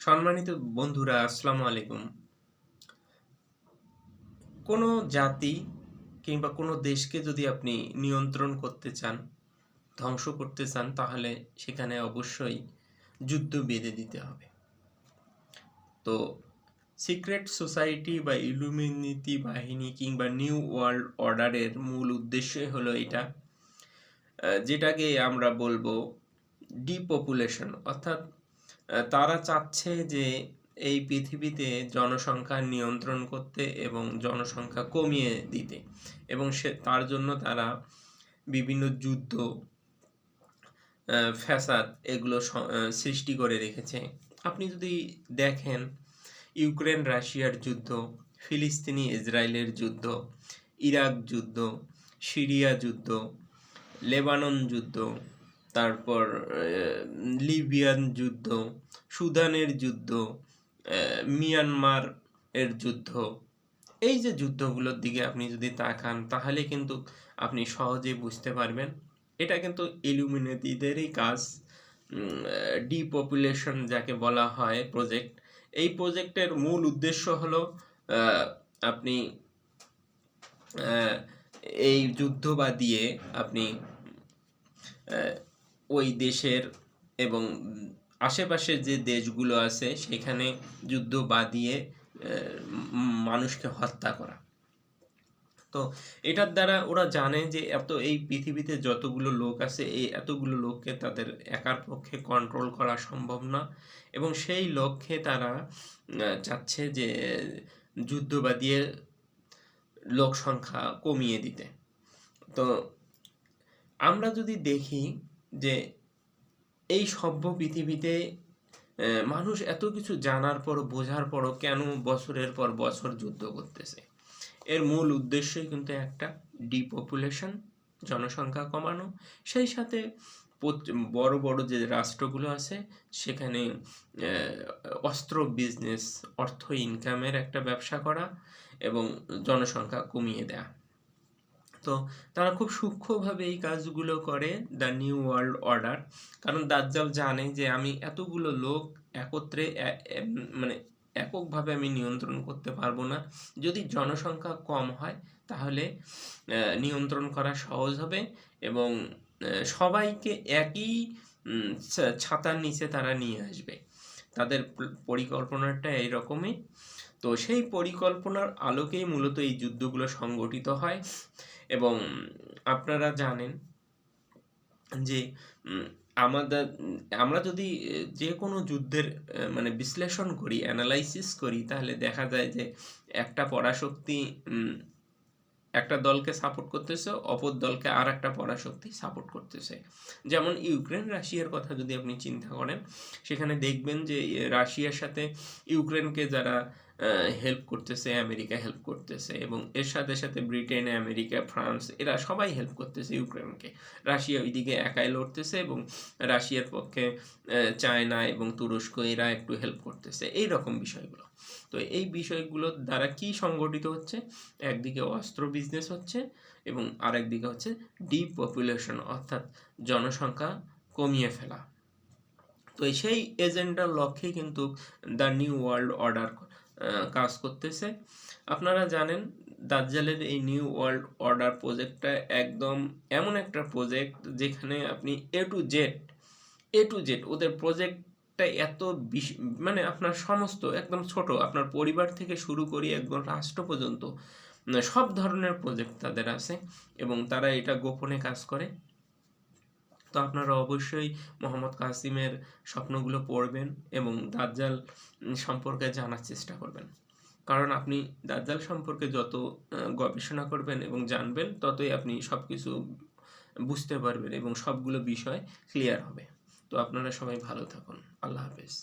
সম্মানিত বন্ধুরা, আসসালামু আলাইকুম। কোনো জাতি কিংবা কোনো দেশকে যদি আপনি নিয়ন্ত্রণ করতে চান, ধ্বংস করতে চান, তাহলে সেখানে অবশ্যই যুদ্ধ বেঁধে দিতে হবে। তো সিক্রেট সোসাইটি বা ইলুমিনাতি বাহিনী কিংবা নিউ ওয়ার্ল্ড অর্ডারের মূল উদ্দেশ্যই হলো এটা, যেটাকে আমরা বলবো ডিপপুলেশন। অর্থাৎ তারা চাচ্ছে যে এই পৃথিবীতে জনসংখ্যা নিয়ন্ত্রণ করতে এবং জনসংখ্যা কমিয়ে দিতে, এবং তার জন্য তারা বিভিন্ন যুদ্ধ, ফ্যাসাদ এগুলো সৃষ্টি করে রেখেছে। আপনি যদি দেখেন, ইউক্রেন রাশিয়ার যুদ্ধ, ফিলিস্তিনি ইসরায়েলের যুদ্ধ, ইরাক যুদ্ধ, সিরিয়া যুদ্ধ, লেবানন যুদ্ধ, তারপর লিবিয়ান যুদ্ধ, সুদানের যুদ্ধ, মিয়ানমার এর যুদ্ধ, এই যে যুদ্ধগুলোর দিকে আপনি যদি তাকান, তাহলে কিন্তু আপনি সহজেই বুঝতে পারবেন এটা কিন্তু ইলুমিনাতিদেরই কাজ। ডিপপুলেশন যাকে বলা হয় প্রজেক্ট, এই প্রজেক্টের মূল উদ্দেশ্য হলো আপনি এই যুদ্ধ বাদিয়ে আপনি ওই দেশের এবং আশেপাশের যে দেশগুলো আছে সেখানে যুদ্ধ বাদিয়ে মানুষকে হত্যা করা। তো এটার দ্বারা ওরা জানে যে এই পৃথিবীতে যতগুলো লোক আছে, এই এতগুলো লোককে তাদের একার পক্ষে কন্ট্রোল করা সম্ভব না, এবং সেই লক্ষ্যে তারা চাচ্ছে যে যুদ্ধ বাদিয়ে লোক সংখ্যা কমিয়ে দিতে। তো আমরা যদি দেখি যে এই সভ্য পৃথিবীতে মানুষ এত কিছু জানার পর, বোঝার পরও কেন বছরের পর বছর যুদ্ধ করতেছে, এর মূল উদ্দেশ্যই কিন্তু একটা, ডিপপুলেশন, জনসংখ্যা কমানো। সেই সাথে বড় বড় যে রাষ্ট্রগুলো আছে সেখানে অস্ত্র বিজনেস, অর্থ ইনকামের একটা ব্যবসা করা এবং জনসংখ্যা কমিয়ে দেয়া। তো তারা খুব সূক্ষ্মভাবে এই কাজগুলো করে, দ্য নিউ ওয়ার্ল্ড অর্ডার। কারণ দাজ্জাল জানে যে আমি এতগুলো লোক একত্রে মানে এককভাবে আমি নিয়ন্ত্রণ করতে পারবো না। যদি জনসংখ্যা কম হয় তাহলে নিয়ন্ত্রণ করা সহজ হবে, এবং সবাইকে একই ছাতার নিচে তারা নিয়ে আসবে। তাদের পরিকল্পনাটা এইরকমই। তো সেই পরিকল্পনার আলোকেই মূলত এই যুদ্ধগুলো সংগঠিত হয়। এবং আপনারা জানেন যে আমরা যদি যে কোনো যুদ্ধের বিশ্লেষণ করি, অ্যানালাইসিস করি, তাহলে দেখা যায় যে একটা পরাশক্তি একটা দলকে সাপোর্ট করতেছে, অপর দলকে আর একটা পরাশক্তি সাপোর্ট করতেছে। যেমন ইউক্রেন রাশিয়ার কথা যদি আপনি চিন্তা করেন, সেখানে দেখবেন যে রাশিয়ার সাথে ইউক্রেনকে যারা হেল্প করতেছে, আমেরিকা হেল্প করতেছে, এবং এর সাথে সাথে ব্রিটেন, আমেরিকা, ফ্রান্স, এরা সবাই হেল্প করতেছে ইউক্রেনকে। রাশিয়া ওইদিকে একাই লড়তেছে, এবং রাশিয়ার পক্ষে চায়না এবং তুরস্ক এরা একটু হেল্প করতেছে, এই রকম বিষয়গুলো। তো এই বিষয়গুলোর দ্বারা কি সংগঠিত হচ্ছে, একদিকে অস্ত্র বিজনেস হচ্ছে এবং আরেকদিকে হচ্ছে ডিপপুলেশন, অর্থাৎ জনসংখ্যা কমিয়ে ফেলা। তো সেই এজেন্ডার লক্ষ্যেই কিন্তু দ্য নিউ ওয়ার্ল্ড অর্ডার কাজ করতেছে। আপনারা জানেন দাজ্জালের এই নিউ ওয়ার্ল্ড অর্ডার প্রজেক্টটা একদম এমন একটা প্রজেক্ট যেখানে আপনি এ টু জেড ওদের প্রজেক্টটা এত আপনার সমস্ত একদম ছোট, আপনার পরিবার থেকে শুরু করি একদম রাষ্ট্র পর্যন্ত সব ধরনের প্রজেক্ট তাদের আছে, এবং তারা এটা গোপনে কাজ করে। তো আপনারা অবশ্যই মোহাম্মদ কাসিমের স্বপ্নগুলো পড়বেন এবং দাজ্জাল সম্পর্কে জানার চেষ্টা করবেন। কারণ আপনি দাজ্জাল সম্পর্কে যত গবেষণা করবেন এবং জানবেন, ততই আপনি সব কিছু বুঝতে পারবেন এবং সবগুলো বিষয় ক্লিয়ার হবে। তো আপনারা সবাই ভালো থাকুন। আল্লাহ হাফেজ।